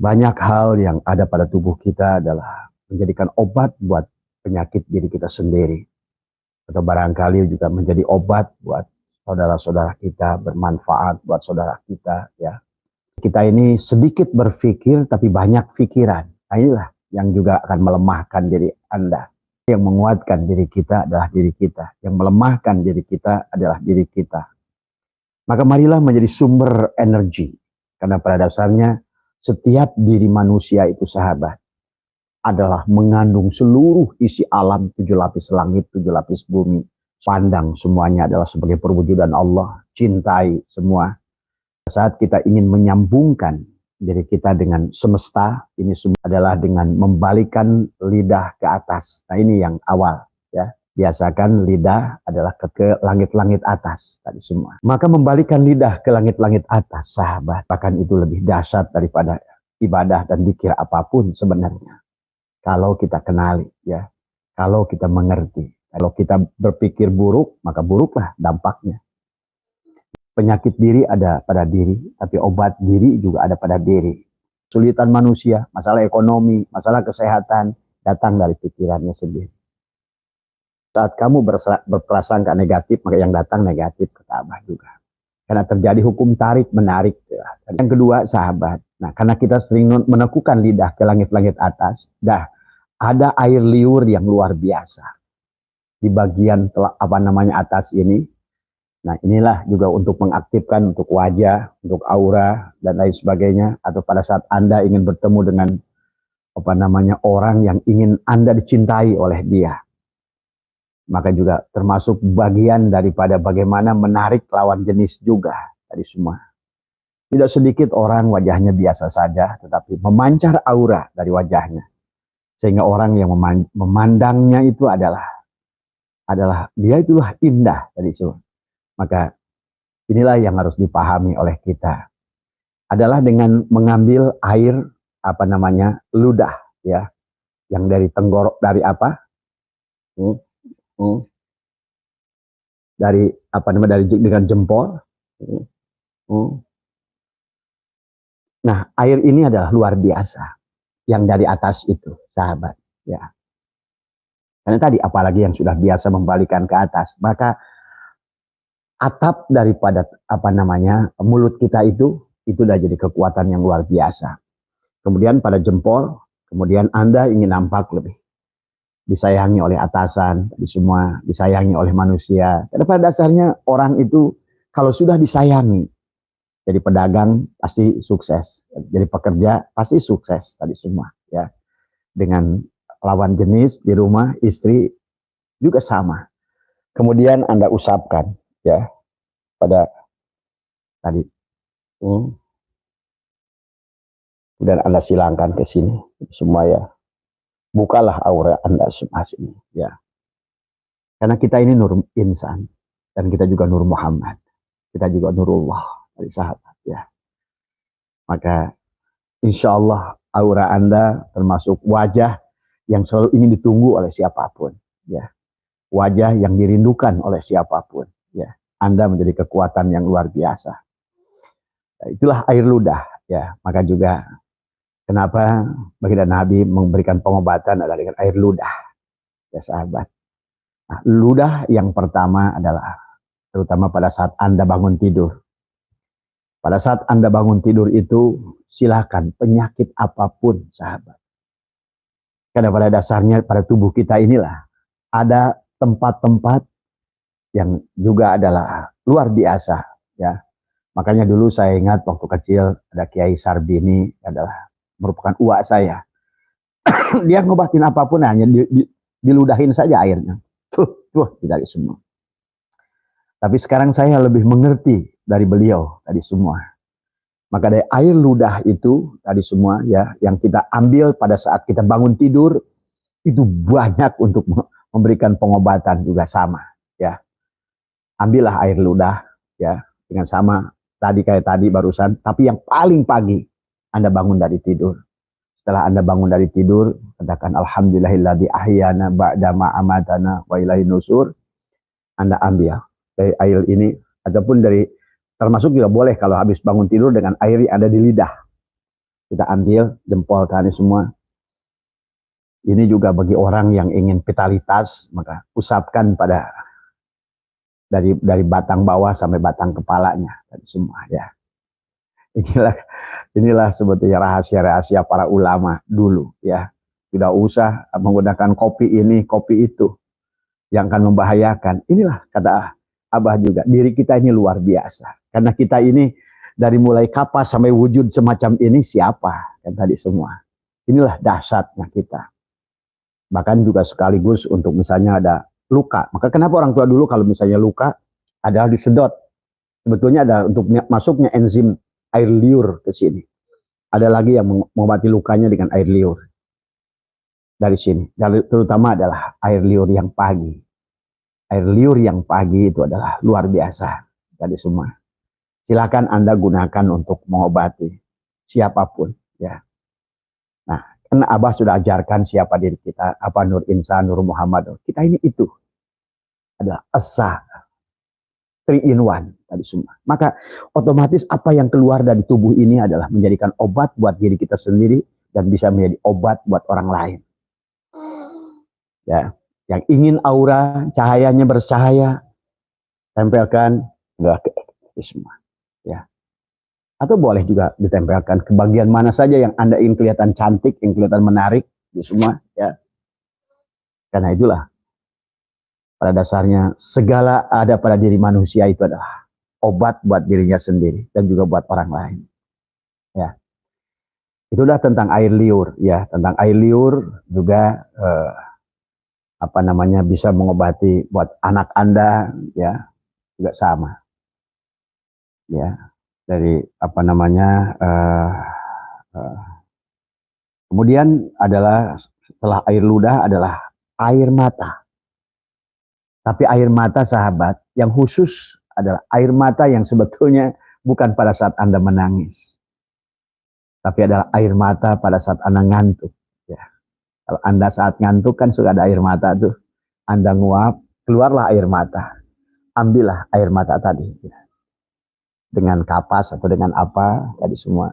Banyak hal yang ada pada tubuh kita adalah menjadikan obat buat penyakit diri kita sendiri. Atau barangkali juga menjadi obat buat saudara-saudara kita, bermanfaat buat saudara kita, ya. Kita ini sedikit berpikir tapi banyak pikiran. Nah, inilah yang juga akan melemahkan diri Anda. Yang menguatkan diri kita adalah diri kita. Yang melemahkan diri kita adalah diri kita. Maka marilah menjadi sumber energi. Karena pada dasarnya setiap diri manusia itu sahabat adalah mengandung seluruh isi alam, 7 lapis langit, 7 lapis bumi. Pandang semuanya adalah sebagai perwujudan Allah. Cintai semua. Saat kita ingin menyambungkan diri kita dengan semesta, ini semua adalah dengan membalikan lidah ke atas. Nah, ini yang awal, ya. Biasakan lidah adalah ke langit-langit atas tadi semua. Maka membalikan lidah ke langit-langit atas, sahabat, bahkan itu lebih dahsyat daripada ibadah dan zikir apapun sebenarnya. Kalau kita kenali, ya. Kalau kita mengerti. Kalau kita berpikir buruk, maka buruklah dampaknya. Penyakit diri ada pada diri, tapi obat diri juga ada pada diri. Kesulitan manusia, masalah ekonomi, masalah kesehatan, datang dari pikirannya sendiri. Saat kamu berprasangka negatif, maka yang datang negatif ke Ka'bah juga. Karena terjadi hukum tarik menarik. Ya. Yang kedua, sahabat. Nah, karena kita sering menekukan lidah ke langit-langit atas, ada air liur yang luar biasa di bagian atas ini. Nah, inilah juga untuk mengaktifkan untuk wajah, untuk aura dan lain sebagainya. Atau pada saat Anda ingin bertemu dengan orang yang ingin Anda dicintai oleh dia. Maka juga termasuk bagian daripada bagaimana menarik lawan jenis juga tadi semua. Tidak sedikit orang wajahnya biasa saja, tetapi memancar aura dari wajahnya. Sehingga orang yang memandangnya itu adalah dia itulah indah tadi semua. Maka inilah yang harus dipahami oleh kita. Adalah dengan mengambil air ludah, ya, yang dari tenggorok, dari apa? Dari dengan jempol. Nah, air ini adalah luar biasa yang dari atas itu, sahabat, ya. Karena tadi apalagi yang sudah biasa membalikan ke atas, maka atap daripada mulut kita itu sudah jadi kekuatan yang luar biasa. Kemudian pada jempol, kemudian Anda ingin nampak lebih disayangi oleh atasan, semua disayangi oleh manusia. Karena pada dasarnya orang itu kalau sudah disayangi, jadi pedagang pasti sukses, jadi pekerja pasti sukses tadi semua, ya. Dengan lawan jenis di rumah, istri juga sama. Kemudian Anda usapkan, ya, pada tadi, dan Anda silangkan ke sini semua, ya. Bukalah aura Anda semua sini, ya. Karena kita ini nur insan dan kita juga nur Muhammad, kita juga nurullah dari sahabat, ya. Maka insya Allah aura Anda termasuk wajah yang selalu ingin ditunggu oleh siapapun, ya. Wajah yang dirindukan oleh siapapun, ya. Anda menjadi kekuatan yang luar biasa. Nah, itulah air ludah, ya. Maka juga kenapa baginda Nabi memberikan pengobatan adalah dengan air ludah, ya sahabat. Nah, ludah yang pertama adalah terutama pada saat Anda bangun tidur. Pada saat Anda bangun tidur itu silakan penyakit apapun, sahabat. Karena pada dasarnya pada tubuh kita inilah ada tempat-tempat yang juga adalah luar biasa, ya. Makanya dulu saya ingat waktu kecil ada Kiai Sarbini, adalah merupakan uak saya. Dia ngobatin apapun hanya diludahin saja airnya. Dari semua. Tapi sekarang saya lebih mengerti dari beliau tadi semua. Maka dari air ludah itu tadi semua, ya, yang kita ambil pada saat kita bangun tidur itu banyak untuk memberikan pengobatan juga sama, ya. Ambillah air ludah, ya, dengan sama tadi kayak tadi barusan, tapi yang paling pagi Anda bangun dari tidur. Setelah Anda bangun dari tidur, katakan alhamdulillahilladzi ahyana ba'da ma amatana wa ilaihin nusur. Anda ambil dari air ini ataupun dari termasuk juga boleh kalau habis bangun tidur dengan air yang ada di lidah. Kita ambil jempol tadi semua. Ini juga bagi orang yang ingin vitalitas, maka usapkan pada dari batang bawah sampai batang kepalanya tadi semua ya. Inilah sebetulnya rahasia-rahasia para ulama dulu ya. Tidak usah menggunakan kopi ini, kopi itu yang akan membahayakan. Inilah kata Abah juga, diri kita ini luar biasa. Karena kita ini dari mulai kapas sampai wujud semacam ini siapa? Kan tadi semua. Inilah dahsyatnya kita. Bahkan juga sekaligus untuk misalnya ada luka. Maka kenapa orang tua dulu kalau misalnya luka adalah disedot. Sebetulnya ada untuk masuknya enzim air liur ke sini. Ada lagi yang mengobati lukanya dengan air liur. Dari sini. Terutama adalah air liur yang pagi. Air liur yang pagi itu adalah luar biasa. Tadi semua. Silakan Anda gunakan untuk mengobati siapapun. Ya. Nah, karena Abah sudah ajarkan siapa diri kita. Apa Nur Insan, Nur Muhammad. Kita ini itu. Adalah esa. 3 in 1 tadi semua. Maka otomatis apa yang keluar dari tubuh ini adalah menjadikan obat buat diri kita sendiri dan bisa menjadi obat buat orang lain. Ya, yang ingin aura cahayanya bercahaya, tempelkan enggak semua. Ya. Atau boleh juga ditempelkan ke bagian mana saja yang Anda ingin kelihatan cantik, yang kelihatan menarik, itu semua ya. Karena itulah pada dasarnya segala ada pada diri manusia itu adalah obat buat dirinya sendiri dan juga buat orang lain. Ya. Itulah tentang air liur ya, tentang air liur juga bisa mengobati buat anak Anda ya, juga sama. Ya. Dari kemudian adalah setelah air ludah adalah air mata. Tapi air mata sahabat yang khusus adalah air mata yang sebetulnya bukan pada saat Anda menangis. Tapi adalah air mata pada saat Anda ngantuk. Ya. Kalau Anda saat ngantuk kan suka ada air mata tuh. Anda nguap, keluarlah air mata. Ambillah air mata tadi. Ya. Dengan kapas atau dengan apa tadi semua.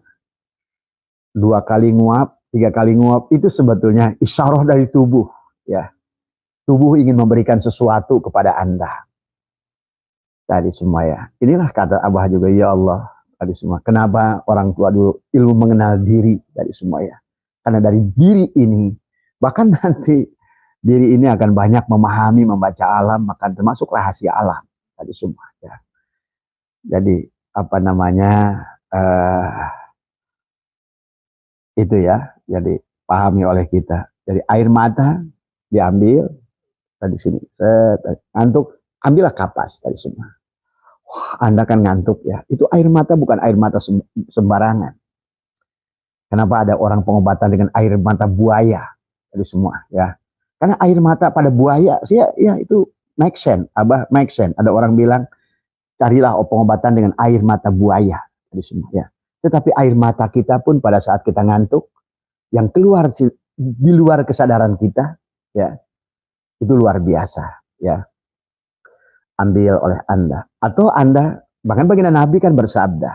2 kali nguap, 3 kali nguap itu sebetulnya isyarah dari tubuh. Ya. Tubuh ingin memberikan sesuatu kepada Anda. Tadi semua ya. Inilah kata Abah juga, ya Allah. Tadi semua. Kenapa orang tua dulu ilmu mengenal diri tadi semua ya. Karena dari diri ini, bahkan nanti diri ini akan banyak memahami, membaca alam, maka termasuk rahasia alam. Tadi semua ya. Jadi itu ya. Jadi pahami oleh kita. Jadi air mata diambil. Tadi sini, ngantuk, ambillah kapas tadi semua. Wah, Anda kan ngantuk ya. Itu air mata bukan air mata sembarangan. Kenapa ada orang pengobatan dengan air mata buaya tadi semua ya? Karena air mata pada buaya, ya itu make sense, Abah make sense. Ada orang bilang carilah pengobatan dengan air mata buaya tadi semua ya. Tetapi air mata kita pun pada saat kita ngantuk, yang keluar di luar kesadaran kita ya. Itu luar biasa ya. Ambil oleh Anda. Atau Anda, bahkan baginda Nabi kan bersabda.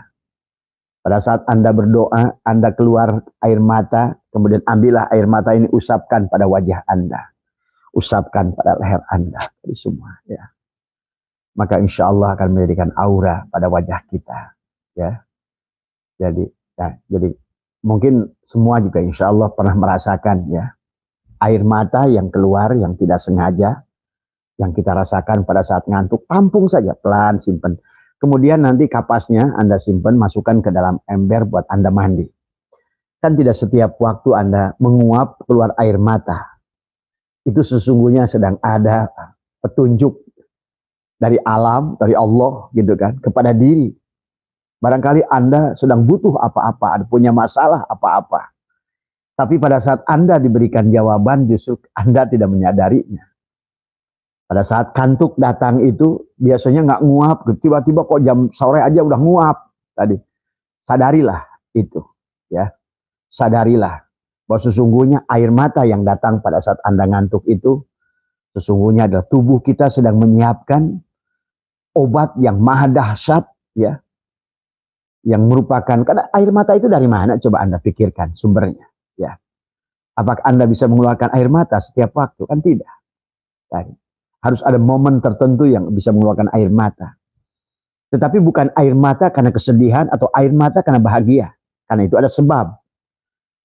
Pada saat Anda berdoa, Anda keluar air mata, kemudian ambillah air mata ini, usapkan pada wajah Anda. Usapkan pada leher Anda. Jadi semua ya. Maka insya Allah akan menjadikan aura pada wajah kita. Ya. Jadi mungkin semua juga insya Allah pernah merasakan ya. Air mata yang keluar yang tidak sengaja, yang kita rasakan pada saat ngantuk, tampung saja, pelan, simpen. Kemudian nanti kapasnya Anda simpen, masukkan ke dalam ember buat Anda mandi. Kan tidak setiap waktu Anda menguap keluar air mata. Itu sesungguhnya sedang ada petunjuk dari alam, dari Allah gitu kan, kepada diri. Barangkali Anda sedang butuh apa-apa, punya masalah apa-apa. Tapi pada saat Anda diberikan jawaban, justru Anda tidak menyadarinya. Pada saat kantuk datang itu, biasanya nggak nguap. Tiba-tiba kok jam sore aja udah nguap. Tadi, sadarilah itu. Ya, sadarilah bahwa sesungguhnya air mata yang datang pada saat Anda ngantuk itu, sesungguhnya adalah tubuh kita sedang menyiapkan obat yang maha dahsyat. Ya, yang merupakan, karena air mata itu dari mana? Coba Anda pikirkan sumbernya. Ya, apakah Anda bisa mengeluarkan air mata setiap waktu? Kan tidak. Kan? Harus ada momen tertentu yang bisa mengeluarkan air mata. Tetapi bukan air mata karena kesedihan atau air mata karena bahagia. Karena itu ada sebab.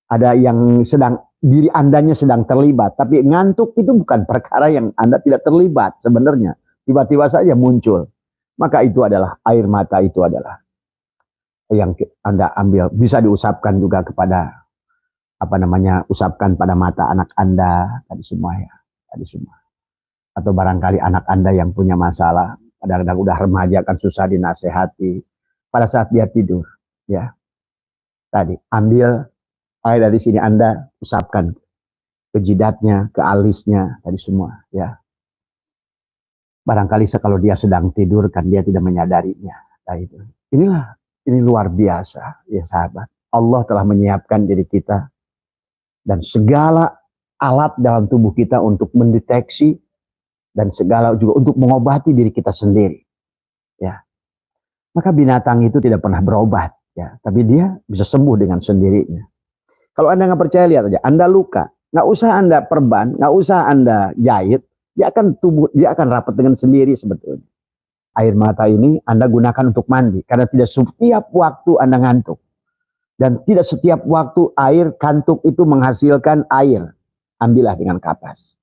Ada yang sedang, diri Andanya sedang terlibat. Tapi ngantuk itu bukan perkara yang Anda tidak terlibat sebenarnya. Tiba-tiba saja muncul. Maka itu adalah, air mata itu adalah yang Anda ambil. Bisa diusapkan juga kepada, usapkan pada mata anak Anda. Tadi semua ya. Tadi semua. Atau barangkali anak Anda yang punya masalah. Kadang-kadang udah remaja kan susah dinasehati. Pada saat dia tidur. Ya. Tadi ambil air dari sini, Anda usapkan ke jidatnya, ke alisnya, tadi semua, ya. Barangkali kalau dia sedang tidur kan dia tidak menyadarinya. Nah, itu. Ini luar biasa, ya sahabat. Allah telah menyiapkan diri kita dan segala alat dalam tubuh kita untuk mendeteksi dan segala juga untuk mengobati diri kita sendiri. Ya. Maka binatang itu tidak pernah berobat, ya, tapi dia bisa sembuh dengan sendirinya. Kalau Anda nggak percaya, lihat aja. Anda luka, nggak usah Anda perban, nggak usah Anda jahit, dia akan rapat dengan sendiri sebetulnya. Air mata ini Anda gunakan untuk mandi, karena tidak setiap waktu Anda ngantuk. Dan tidak setiap waktu air kantuk itu menghasilkan air. Ambillah dengan kapas.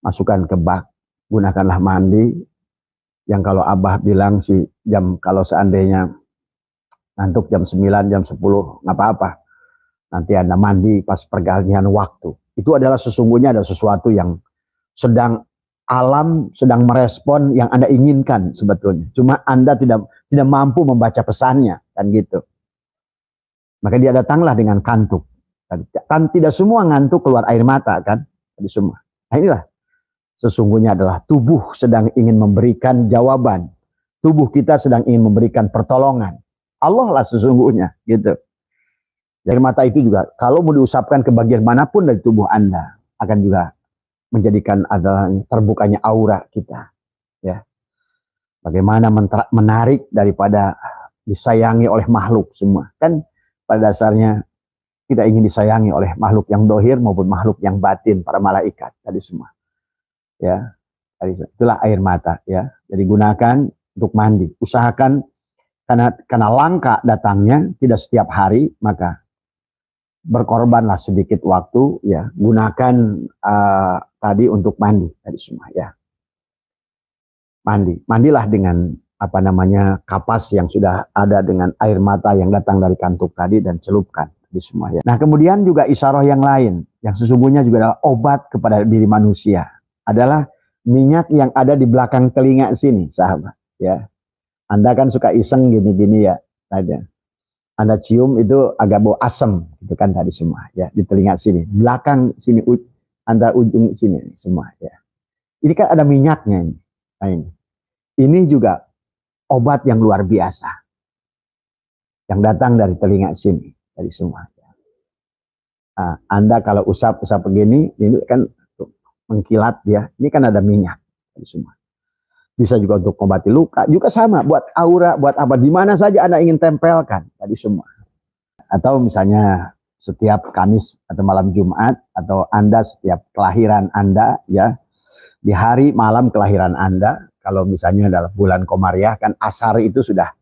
Masukkan ke bak, gunakanlah mandi. Yang kalau Abah bilang sih, kalau seandainya ngantuk jam 9, jam 10, nggak apa-apa. Nanti Anda mandi pas pergantian waktu. Itu adalah sesungguhnya ada sesuatu yang alam sedang merespon yang Anda inginkan sebetulnya. Cuma Anda tidak mampu membaca pesannya, kan gitu. Maka dia datanglah dengan kantuk. Kan tidak semua ngantuk keluar air mata, kan? Tadi semua. Nah, inilah sesungguhnya adalah tubuh sedang ingin memberikan jawaban. Tubuh kita sedang ingin memberikan pertolongan. Allah lah sesungguhnya, gitu. Air mata itu juga kalau mau diusapkan ke bagian manapun dari tubuh Anda akan juga menjadikan adalah terbukanya aura kita, ya. Bagaimana menarik daripada disayangi oleh makhluk semua. Kan pada dasarnya kita ingin disayangi oleh makhluk yang dohir maupun makhluk yang batin, para malaikat tadi semua. Ya. Itulah air mata, ya. Jadi gunakan untuk mandi. Usahakan karena langka datangnya tidak setiap hari, maka berkorbanlah sedikit waktu, ya, gunakan tadi untuk mandi tadi semua, ya. Mandilah dengan kapas yang sudah ada dengan air mata yang datang dari kantuk tadi dan celupkan tadi semua, ya. Nah, kemudian juga isyarah yang lain yang sesungguhnya juga adalah obat kepada diri manusia adalah minyak yang ada di belakang telinga sini, sahabat, ya. Anda kan suka iseng gini-gini, ya, ada. Anda cium itu agak bau asam, gitu kan tadi semua, ya, di telinga sini, belakang sini, antara ujung sini semua, ya. Ini kan ada minyaknya ini. Nah, ini juga obat yang luar biasa yang datang dari telinga sini, tadi semua. Ya. Nah, Anda kalau usap begini, ini kan mengkilat, ya. Ini kan ada minyak, tadi semua. Bisa juga untuk mengobati luka, juga sama, buat aura, buat apa, di mana saja Anda ingin tempelkan, tadi semua. Atau misalnya setiap Kamis atau malam Jumat, atau Anda setiap kelahiran Anda, ya, di hari malam kelahiran Anda, kalau misalnya dalam bulan Komariah, kan Ashar itu sudah,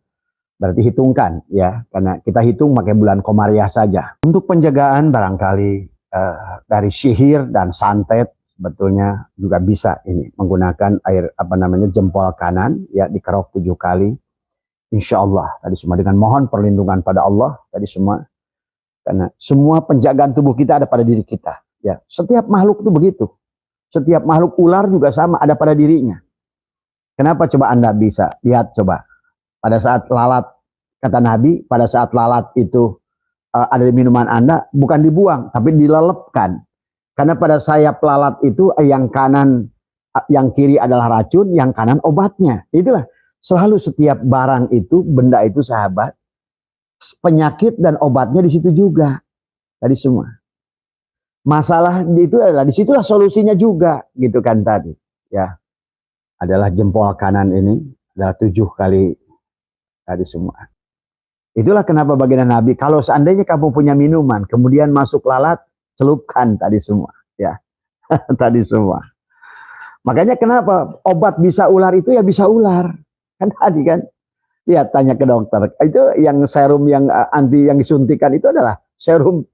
berarti hitungkan, ya, karena kita hitung pakai bulan Komariah saja. Untuk penjagaan barangkali dari sihir dan santet, sebetulnya juga bisa ini menggunakan air jempol kanan, ya, dikerok 7 kali, insya Allah tadi semua, dengan mohon perlindungan pada Allah tadi semua, karena semua penjagaan tubuh kita ada pada diri kita, ya. Setiap makhluk itu begitu, setiap makhluk, ular juga sama, ada pada dirinya. Kenapa coba Anda bisa lihat, coba pada saat lalat, kata Nabi, pada saat lalat itu ada di minuman Anda, bukan dibuang tapi dilelepkan. Karena pada sayap lalat itu yang kanan, yang kiri adalah racun, yang kanan obatnya. Itulah selalu setiap barang itu, benda itu, sahabat, penyakit dan obatnya di situ juga. Tadi semua. Masalah itu adalah disitulah solusinya juga, gitu kan tadi. Ya, adalah jempol kanan ini adalah 7 kali tadi semua. Itulah kenapa baginda Nabi, kalau seandainya kamu punya minuman, kemudian masuk lalat, celupkan tadi semua. Ya, tadi semua. Makanya kenapa obat bisa ular itu ya bisa ular. Kan tadi kan, lihat tanya ke dokter. Itu yang serum yang anti yang disuntikan itu adalah serum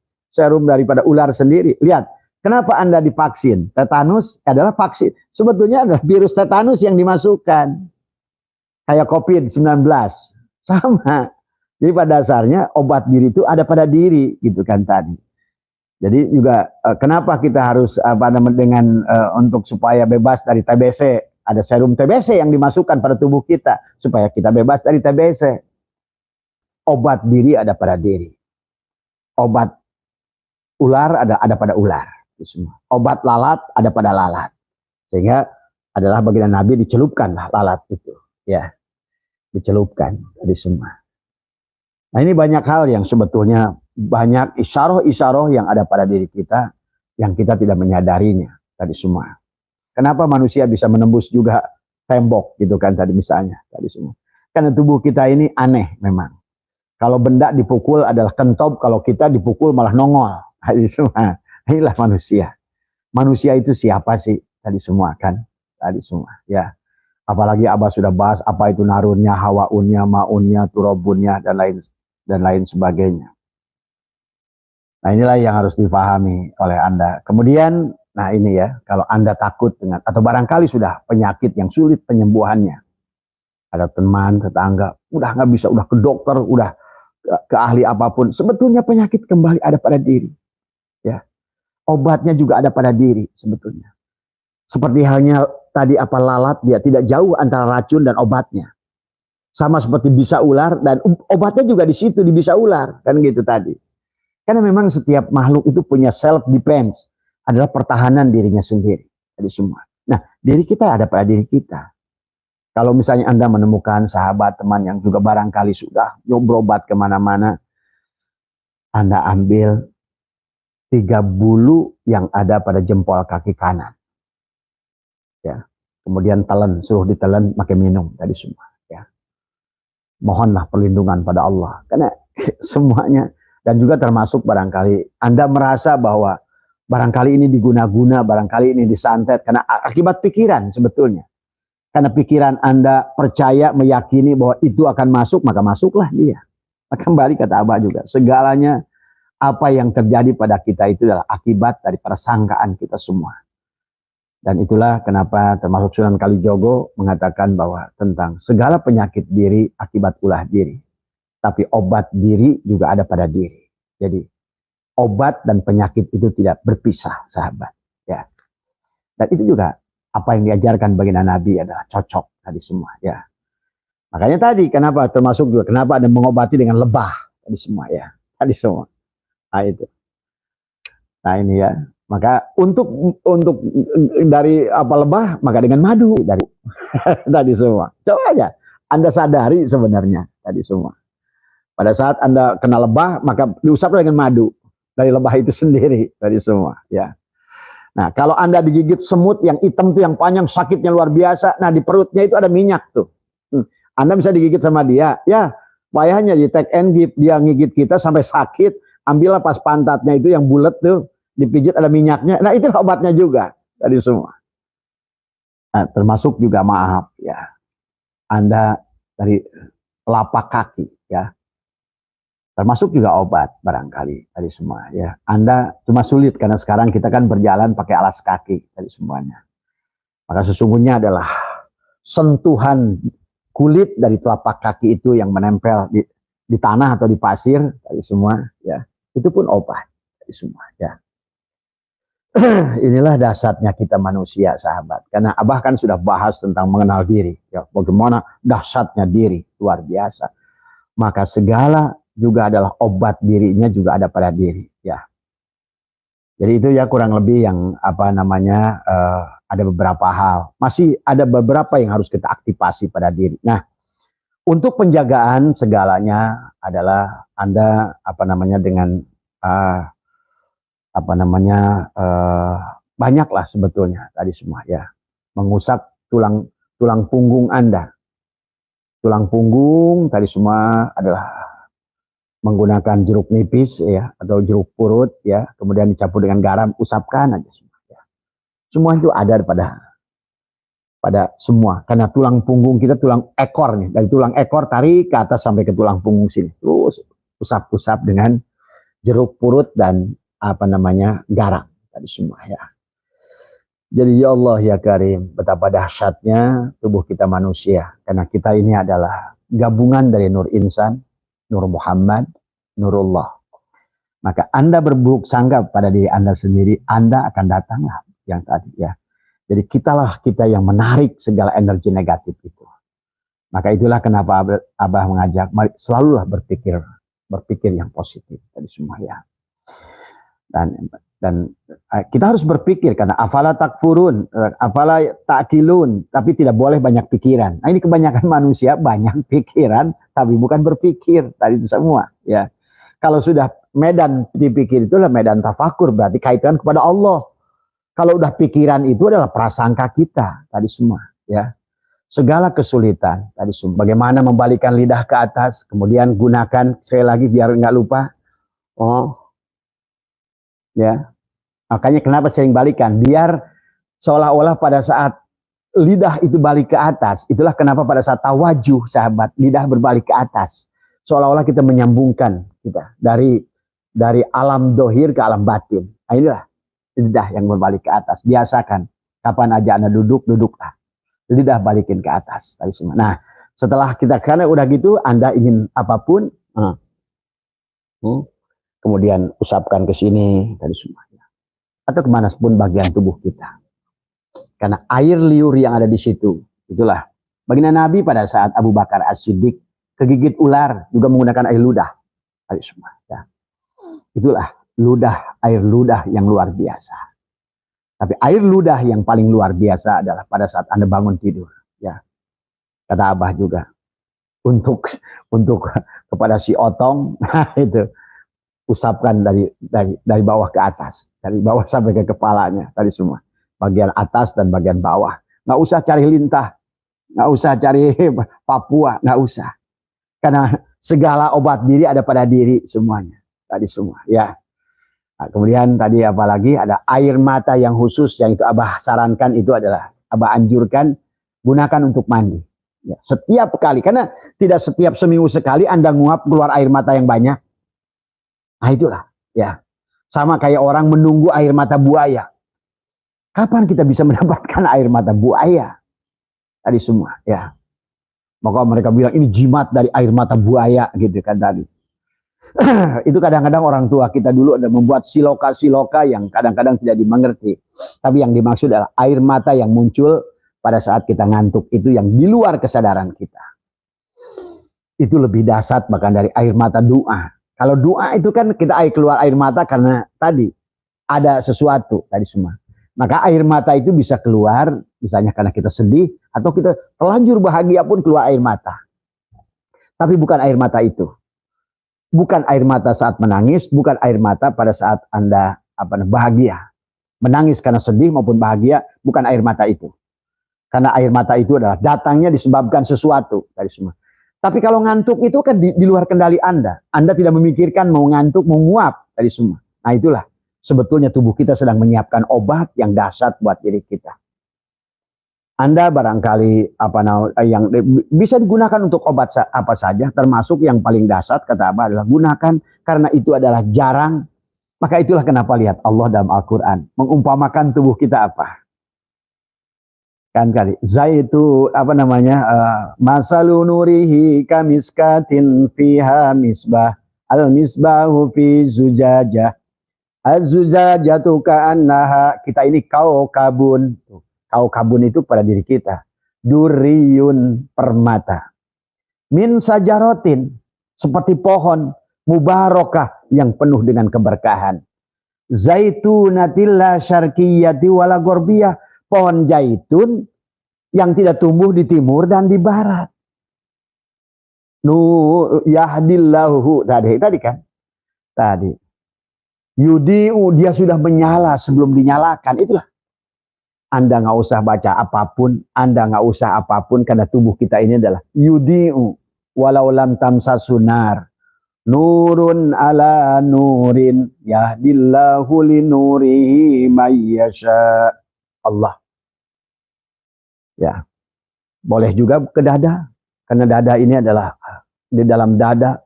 daripada ular sendiri. Lihat, kenapa Anda divaksin? Tetanus adalah vaksin. Sebetulnya adalah virus tetanus yang dimasukkan. Kayak COVID-19. Sama. Jadi pada dasarnya obat diri itu ada pada diri gitu kan tadi. Jadi juga kenapa kita harus dengan untuk supaya bebas dari TBC, ada serum TBC yang dimasukkan pada tubuh kita supaya kita bebas dari TBC. Obat diri ada pada diri. Obat ular ada pada ular. Obat lalat ada pada lalat. Sehingga adalah baginda Nabi dicelupkan lalat itu, ya. Dicelupkan tadi semua. Nah, ini banyak hal yang sebetulnya banyak isyarah-isyarah yang ada pada diri kita yang kita tidak menyadarinya tadi semua. Kenapa manusia bisa menembus juga tembok gitu kan tadi misalnya tadi semua. Karena tubuh kita ini aneh memang. Kalau benda dipukul adalah kentop, kalau kita dipukul malah nongol. Tadi semua. Inilah manusia. Manusia itu siapa sih? Tadi semua kan. Tadi semua ya. Apalagi Abah sudah bahas apa itu narunnya, hawaunnya, maunnya, turobunnya dan lain sebagainya. Nah, inilah yang harus difahami oleh Anda. Kemudian, nah ini ya, kalau Anda takut dengan, atau barangkali sudah penyakit yang sulit penyembuhannya. Ada teman, tetangga, udah nggak bisa, udah ke dokter, udah ke ahli apapun. Sebetulnya penyakit kembali ada pada diri. Ya, obatnya juga ada pada diri sebetulnya. Seperti halnya tadi apa lalat, dia tidak jauh antara racun dan obatnya. Sama seperti bisa ular dan obatnya juga di situ, di bisa ular. Kan gitu tadi. Karena memang setiap makhluk itu punya self defense, adalah pertahanan dirinya sendiri. Jadi semua. Nah, diri kita ada pada diri kita. Kalau misalnya Anda menemukan sahabat, teman yang juga barangkali sudah berobat kemana-mana, Anda ambil 3 bulu yang ada pada jempol kaki kanan. Ya. Kemudian telan, suruh ditelan, pakai minum tadi semua. Ya. Mohonlah perlindungan pada Allah. Karena semuanya. Dan juga termasuk barangkali Anda merasa bahwa barangkali ini diguna-guna, barangkali ini disantet. Karena akibat pikiran sebetulnya. Karena pikiran Anda percaya, meyakini bahwa itu akan masuk, maka masuklah dia. Kembali kata Abah juga. Segalanya apa yang terjadi pada kita itu adalah akibat dari persangkaan kita semua. Dan itulah kenapa termasuk Sunan Kalijogo mengatakan bahwa tentang segala penyakit diri akibat ulah diri. Tapi obat diri juga ada pada diri. Jadi obat dan penyakit itu tidak berpisah, sahabat. Ya. Dan itu juga apa yang diajarkan baginda Nabi adalah cocok tadi semua. Ya. Makanya tadi kenapa termasuk juga kenapa ada mengobati dengan lebah tadi semua ya. Tadi semua. Nah itu. Nah ini ya. Maka untuk dari apa lebah maka dengan madu dari tadi semua. Coba aja Anda sadari sebenarnya tadi semua. Pada saat Anda kena lebah, maka diusap dengan madu dari lebah itu sendiri tadi semua, ya. Nah, kalau Anda digigit semut yang hitam tuh yang panjang sakitnya luar biasa, nah di perutnya itu ada minyak tuh. Anda bisa digigit sama dia, ya. Wayahnya di take and give, dia ngigit kita sampai sakit, ambillah pas pantatnya itu yang bulat tuh, dipijit ada minyaknya. Nah, itu obatnya juga tadi semua. Nah, termasuk juga maaf ya. Anda dari telapak kaki ya. Termasuk juga obat barangkali tadi semua ya. Anda cuma sulit karena sekarang kita kan berjalan pakai alas kaki tadi semuanya. Maka sesungguhnya adalah sentuhan kulit dari telapak kaki itu yang menempel di tanah atau di pasir tadi semua ya. Itu pun obat tadi semua ya. Inilah dasarnya kita manusia, sahabat. Karena Abah kan sudah bahas tentang mengenal diri ya. Bagaimana dahsyatnya diri luar biasa. Maka segala juga adalah obat dirinya juga ada pada diri ya. Jadi itu ya kurang lebih yang apa namanya ada beberapa hal. Masih ada beberapa yang harus kita aktifasi pada diri. Nah, untuk penjagaan segalanya adalah Anda apa namanya dengan apa namanya banyaklah sebetulnya tadi semua ya. Mengusap tulang punggung Anda. Tulang punggung tadi semua adalah menggunakan jeruk nipis ya atau jeruk purut ya, kemudian dicampur dengan garam, usapkan aja semua. Ya. Semua itu ada pada semua, karena tulang punggung kita tulang ekor nih, dari tulang ekor tarik ke atas sampai ke tulang punggung sini, terus usap-usap dengan jeruk purut dan garam tadi semua ya. Jadi ya Allah ya Karim, betapa dahsyatnya tubuh kita manusia, karena kita ini adalah gabungan dari Nur Insan, Nur Muhammad, Nurullah. Maka Anda berburuk sangka pada diri Anda sendiri, Anda akan datanglah yang tadi ya. Jadi kita yang menarik segala energi negatif itu. Maka itulah kenapa Abah mengajak, selalulah berpikir yang positif tadi semua ya. Dan kita harus berpikir, karena afala takfurun, afala ta'kilun, tapi tidak boleh banyak pikiran. Nah ini kebanyakan manusia banyak pikiran, tapi bukan berpikir, tadi itu semua. Ya, kalau sudah medan dipikir itu adalah medan tafakur, berarti kaitan kepada Allah. Kalau udah pikiran itu adalah prasangka kita, tadi semua. Ya, segala kesulitan, tadi semua. Bagaimana membalikkan lidah ke atas, kemudian gunakan sekali lagi biar nggak lupa. Ya, makanya kenapa sering balikan, biar seolah-olah pada saat lidah itu balik ke atas, itulah kenapa pada saat tawajuh sahabat, lidah berbalik ke atas, seolah-olah kita menyambungkan kita dari alam dohir ke alam batin. Nah, inilah lidah yang berbalik ke atas. Biasakan, kapan aja Anda duduklah, lidah balikin ke atas tadi semua. Nah, setelah kita, karena udah gitu, Anda ingin apapun, kemudian usapkan ke sini tadi semuanya, atau kemana pun bagian tubuh kita, karena air liur yang ada di situ itulah baginda Nabi pada saat Abu Bakar As-Siddiq kegigit ular juga menggunakan air ludah tadi semua ya. Itulah air ludah yang luar biasa. Tapi air ludah yang paling luar biasa adalah pada saat Anda bangun tidur ya. Kata Abah juga untuk kepada si otong itu, usapkan dari bawah ke atas, dari bawah sampai ke kepalanya tadi semua, bagian atas dan bagian bawah. Nggak usah cari lintah, nggak usah cari Papua, nggak usah, karena segala obat diri ada pada diri semuanya tadi semua ya. Nah, kemudian tadi apalagi ada air mata yang khusus yang itu Abah sarankan, itu adalah Abah anjurkan gunakan untuk mandi ya, setiap kali, karena tidak setiap seminggu sekali Anda nguap keluar air mata yang banyak. Nah itulah ya, sama kayak orang menunggu air mata buaya. Kapan kita bisa mendapatkan air mata buaya tadi semua ya. Maka mereka bilang ini jimat dari air mata buaya gitu kan tadi. Itu kadang-kadang orang tua kita dulu ada membuat siloka-siloka yang kadang-kadang tidak dimengerti. Tapi yang dimaksud adalah air mata yang muncul pada saat kita ngantuk, itu yang di luar kesadaran kita. Itu lebih dahsyat bahkan dari air mata doa. Kalau doa itu kan kita keluar air mata karena tadi ada sesuatu tadi semua. Maka air mata itu bisa keluar misalnya karena kita sedih, atau kita terlanjur bahagia pun keluar air mata. Tapi bukan air mata itu. Bukan air mata saat menangis, bukan air mata pada saat Anda bahagia. Menangis karena sedih maupun bahagia, bukan air mata itu. Karena air mata itu adalah datangnya disebabkan sesuatu tadi semua. Tapi kalau ngantuk itu kan di luar kendali Anda. Anda tidak memikirkan mau ngantuk, mau nguap tadi semua. Nah itulah sebetulnya tubuh kita sedang menyiapkan obat yang dahsyat buat diri kita. Anda barangkali yang bisa digunakan untuk obat apa saja, termasuk yang paling dahsyat kata Abah adalah gunakan, karena itu adalah jarang. Maka itulah kenapa lihat Allah dalam Al-Quran mengumpamakan tubuh kita apa? Kan kali zaitu masalu nurihi kamiskatin fiha misbah al misbahu fi zujajah az-zujajatu ka'annaha, kita ini kaukabun itu pada diri kita, duriyun permata, min sajarotin seperti pohon mubarakah yang penuh dengan keberkahan, zaitunatillah syarqiyati wala gorbiyah, pohon zaitun yang tidak tumbuh di timur dan di barat. Yahdillahu tadi kan? Tadi. Yudi'u, dia sudah menyala sebelum dinyalakan. Itulah. Anda nggak usah baca apapun, Anda nggak usah apapun, karena tubuh kita ini adalah yudi'u walau lam tamsa sunar Nurun ala nurin yahdillahu linurihi mayyasha. Allah. Ya. Boleh juga ke dada. Karena dada ini adalah di dalam dada,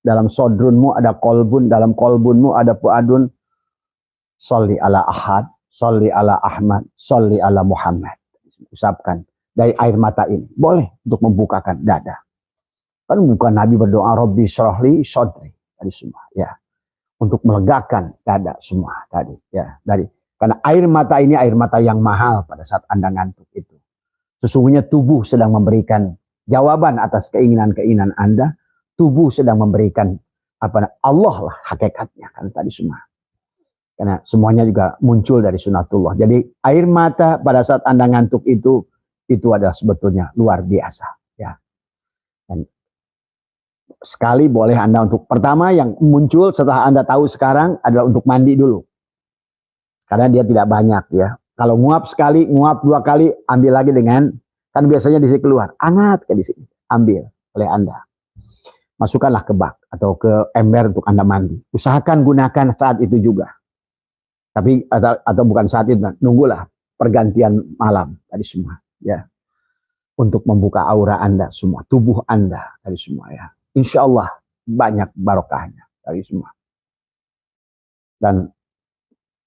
dalam sodrunmu ada kolbun, dalam kolbunmu ada fuadun. Sholli ala Ahad, sholli ala Ahmad, sholli ala Muhammad. Usapkan dari air mata ini. Boleh untuk membukakan dada. Kan bukan Nabi berdoa Rabbi syrahli sodri tadi semua ya, untuk melegakan dada semua tadi ya, dari karena air mata ini air mata yang mahal pada saat Anda ngantuk itu. Sesungguhnya tubuh sedang memberikan jawaban atas keinginan-keinginan Anda. Tubuh sedang memberikan Allah lah hakikatnya kan tadi semua. Karena semuanya juga muncul dari sunatullah. Jadi air mata pada saat Anda ngantuk itu adalah sebetulnya luar biasa ya. Dan sekali boleh Anda untuk pertama yang muncul setelah Anda tahu sekarang adalah untuk mandi dulu. Karena dia tidak banyak ya. Kalau nguap sekali, nguap 2 kali, ambil lagi dengan, kan biasanya di sini keluar, hangat ke di sini, ambil oleh Anda. Masukkanlah ke bak atau ke ember untuk Anda mandi. Usahakan gunakan saat itu juga. Tapi atau bukan saat itu, nunggulah pergantian malam tadi semua ya. Untuk membuka aura Anda semua, tubuh Anda tadi semua ya. Insya Allah banyak barokahnya dari semua. Dan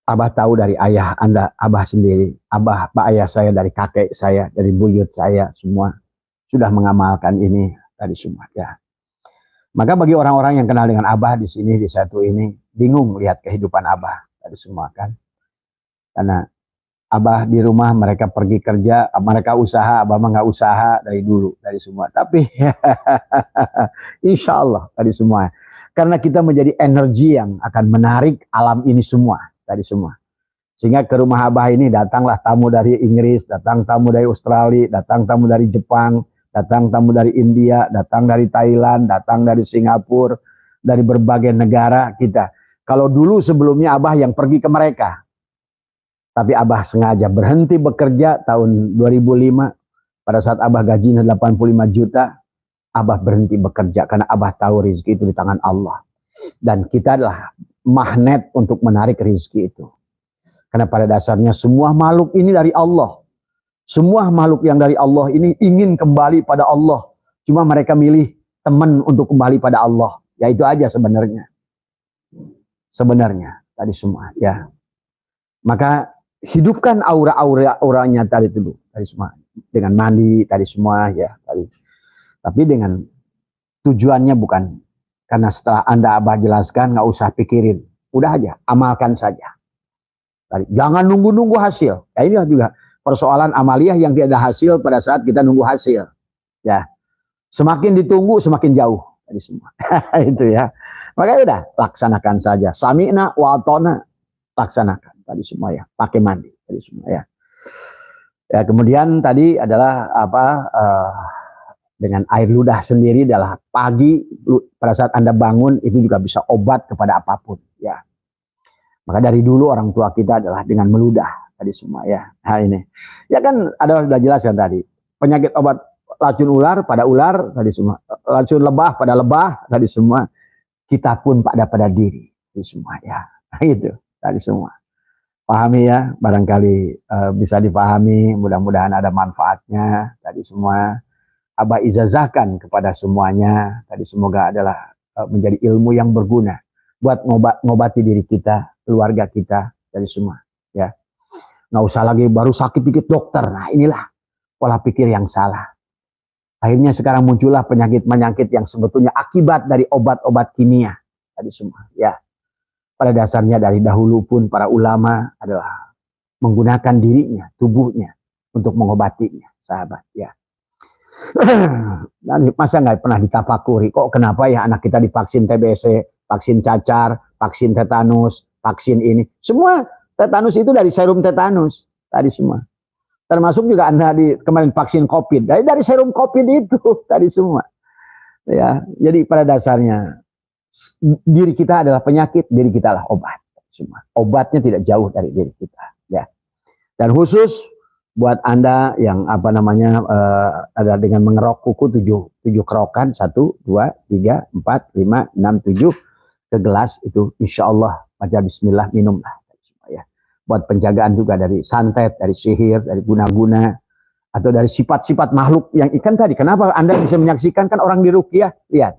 Abah tahu dari ayah Anda, Abah sendiri, Abah, ayah saya, dari kakek saya, dari buyut saya, semua sudah mengamalkan ini tadi semua ya. Maka bagi orang-orang yang kenal dengan Abah di sini, di satu ini, bingung lihat kehidupan Abah tadi semua kan. Karena Abah di rumah, mereka pergi kerja, mereka usaha, Abah mah nggak usaha dari dulu, dari semua. Tapi insya Allah dari semua. Karena kita menjadi energi yang akan menarik alam ini semua, dari semua. Sehingga ke rumah Abah ini datanglah tamu dari Inggris, datang tamu dari Australia, datang tamu dari Jepang, datang tamu dari India, datang dari Thailand, datang dari Singapura, dari berbagai negara kita. Kalau dulu sebelumnya Abah yang pergi ke mereka. Tapi Abah sengaja berhenti bekerja tahun 2005. Pada saat Abah gajinya 85 juta, Abah berhenti bekerja karena Abah tahu rezeki itu di tangan Allah. Dan kita adalah magnet untuk menarik rezeki itu. Karena pada dasarnya semua makhluk ini dari Allah. Semua makhluk yang dari Allah ini ingin kembali pada Allah. Cuma mereka milih teman untuk kembali pada Allah. Ya itu aja sebenarnya. Sebenarnya tadi semua ya. Maka hidupkan auranya tadi dulu, tadi semua dengan mandi tadi semua ya tadi. Tapi dengan tujuannya bukan karena setelah Anda Abah jelaskan nggak usah pikirin, udah aja amalkan saja. Tadi, jangan nunggu hasil. Ya ini juga persoalan amaliyah yang tidak ada hasil pada saat kita nunggu hasil. Ya, semakin ditunggu semakin jauh tadi semua. Itu ya. Makanya udah laksanakan saja. Sami'na wa ata'na, laksanakan tadi semua ya, pakai mandi tadi semua ya. Ya kemudian tadi adalah dengan air ludah sendiri adalah pagi pada saat Anda bangun itu juga bisa obat kepada apapun ya. Maka dari dulu orang tua kita adalah dengan meludah tadi semua ya. Nah ini ya kan ada sudah jelaskan tadi penyakit obat racun ular pada ular tadi semua, racun lebah pada lebah tadi semua, kita pun pada diri tadi semua ya. Nah, itu tadi semua. Pahami ya, barangkali bisa dipahami, mudah-mudahan ada manfaatnya tadi semua. Abah ijazahkan kepada semuanya tadi, semoga adalah menjadi ilmu yang berguna buat ngobati diri kita, keluarga kita dari semua ya. Nggak usah lagi baru sakit dikit dokter. Nah inilah pola pikir yang salah. Akhirnya sekarang muncullah penyakit-penyakit yang sebetulnya akibat dari obat-obat kimia tadi semua ya. Pada dasarnya dari dahulu pun para ulama adalah menggunakan dirinya, tubuhnya untuk mengobatinya, sahabat ya. Dan masa nggak pernah ditafakuri, kok kenapa ya anak kita divaksin TBC, vaksin cacar, vaksin tetanus, vaksin ini. Semua tetanus itu dari serum tetanus tadi semua. Termasuk juga Anda kemarin vaksin COVID, dari serum COVID itu tadi semua. Ya, jadi pada dasarnya diri kita adalah penyakit, diri kita adalah obat semua. Obatnya tidak jauh dari diri kita ya. Dan khusus buat Anda yang apa namanya ada dengan mengerok kuku 7 kerokan 1, 2, 3, 4, 5, 6, 7 ke gelas itu insya Allah baca bismillah minumlah ya. Buat penjagaan juga dari santet, dari sihir, dari guna-guna atau dari sifat-sifat makhluk yang ikan tadi. Kenapa Anda bisa menyaksikan kan orang di ruqyah lihat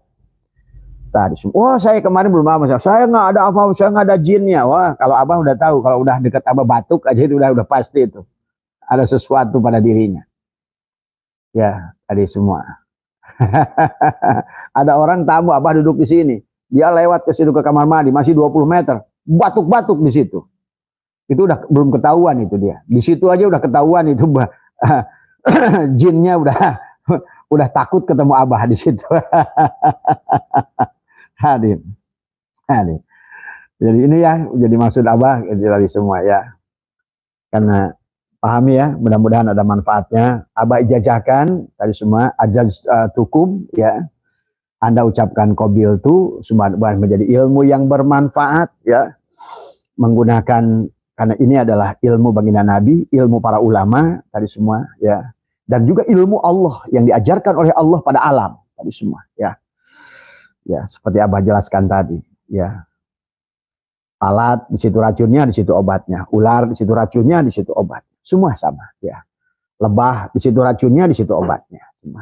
tadi, wah saya kemarin belum apa, saya nggak ada apa, saya nggak ada jinnya. Wah kalau abah udah tahu, kalau udah dekat abah batuk aja itu udah pasti itu ada sesuatu pada dirinya. Ya tadi semua. Ada orang tamu abah duduk di sini, dia lewat ke situ ke kamar mandi masih 20 meter, batuk-batuk di situ. Itu udah belum ketahuan itu dia. Di situ aja udah ketahuan itu jinnya udah takut ketemu abah di situ. Hadir. Jadi ini ya, jadi maksud abah dari semua ya. Karena pahami ya, mudah-mudahan ada manfaatnya. Abah ijazahkan tadi semua ajaz tukum ya. Anda ucapkan qabil tu semua menjadi ilmu yang bermanfaat ya. Menggunakan karena ini adalah ilmu baginda Nabi, ilmu para ulama tadi semua ya. Dan juga ilmu Allah yang diajarkan oleh Allah pada alam tadi semua ya. Ya, seperti Abah jelaskan tadi, ya. Alat di situ racunnya, di situ obatnya. Ular di situ racunnya, di situ obatnya. Semua sama, ya. Lebah di situ racunnya, di situ obatnya. Semua.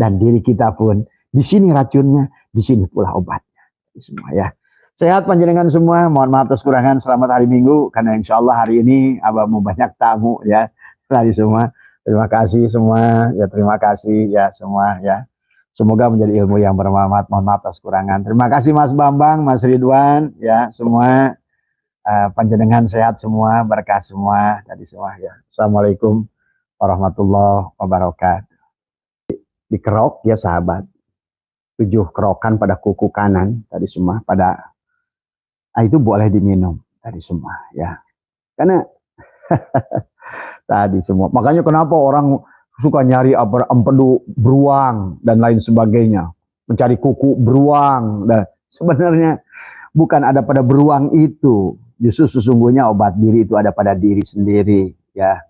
Dan diri kita pun di sini racunnya, di sini pula obatnya. Semua ya. Sehat panjenengan semua. Mohon maaf atas kekurangan. Selamat hari Minggu karena insya Allah hari ini Abah mau banyak tamu ya. Tadi semua. Terima kasih semua. Ya terima kasih ya semua ya. Semoga menjadi ilmu yang bermanfaat. Mohon maaf atas kekurangan. Terima kasih Mas Bambang, Mas Ridwan, ya semua panjenengan sehat semua, berkah semua tadi semua ya. Assalamualaikum warahmatullahi wabarakatuh. Dikerok ya sahabat, 7 kerokan pada kuku kanan tadi semua pada itu boleh diminum tadi semua ya. Karena tadi semua. Makanya kenapa orang suka nyari empedu beruang dan lain sebagainya, mencari kuku beruang. Dan sebenarnya bukan ada pada beruang itu, justru sesungguhnya obat diri itu ada pada diri sendiri ya.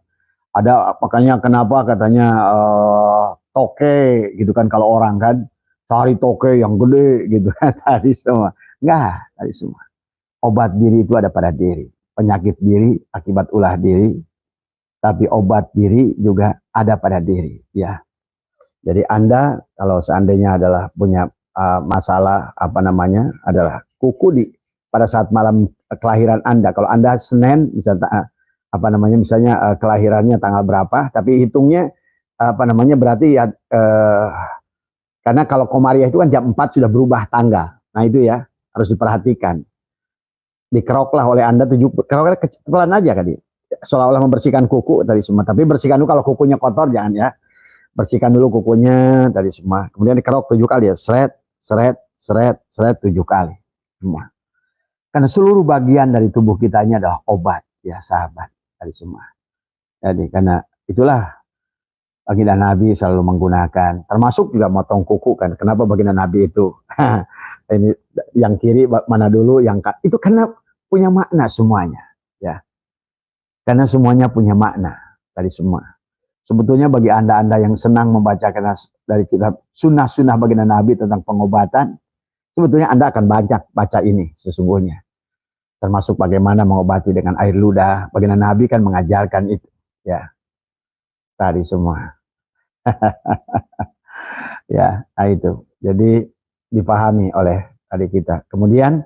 Ada makanya kenapa katanya toke gitu kan, kalau orang kan cari toke yang gede gitu tadi semua. Enggak, tadi semua obat diri itu ada pada diri, penyakit diri akibat ulah diri. Tapi obat diri juga ada pada diri ya. Jadi Anda kalau seandainya adalah punya masalah apa namanya adalah kuku di pada saat malam kelahiran Anda. Kalau Anda Senin misalnya apa namanya misalnya kelahirannya tanggal berapa, tapi hitungnya apa namanya berarti ya karena kalau Komariah itu kan jam 4 sudah berubah tanggal. Nah itu ya harus diperhatikan. Dikeroklah oleh Anda 7 keroknya pelan aja kan dia. Seolah-olah membersihkan kuku tadi semua, tapi bersihkan dulu kalau kukunya kotor jangan ya, bersihkan dulu kukunya tadi semua, kemudian dikerok 7 kali ya, seret 7 kali semua, karena seluruh bagian dari tubuh kita ini adalah obat ya sahabat tadi semua. Jadi karena itulah baginda Nabi selalu menggunakan, termasuk juga motong kuku kan. Kenapa baginda Nabi itu ini yang kiri mana dulu, yang itu karena punya makna semuanya ya. Karena semuanya punya makna dari semua. Sebetulnya bagi Anda yang senang membacakan dari kitab sunnah-sunnah baginda Nabi tentang pengobatan, sebetulnya Anda akan baca ini sesungguhnya. Termasuk bagaimana mengobati dengan air ludah. Baginda Nabi kan mengajarkan itu. Ya, tadi semua. Ya, itu. Jadi dipahami oleh tadi kita. Kemudian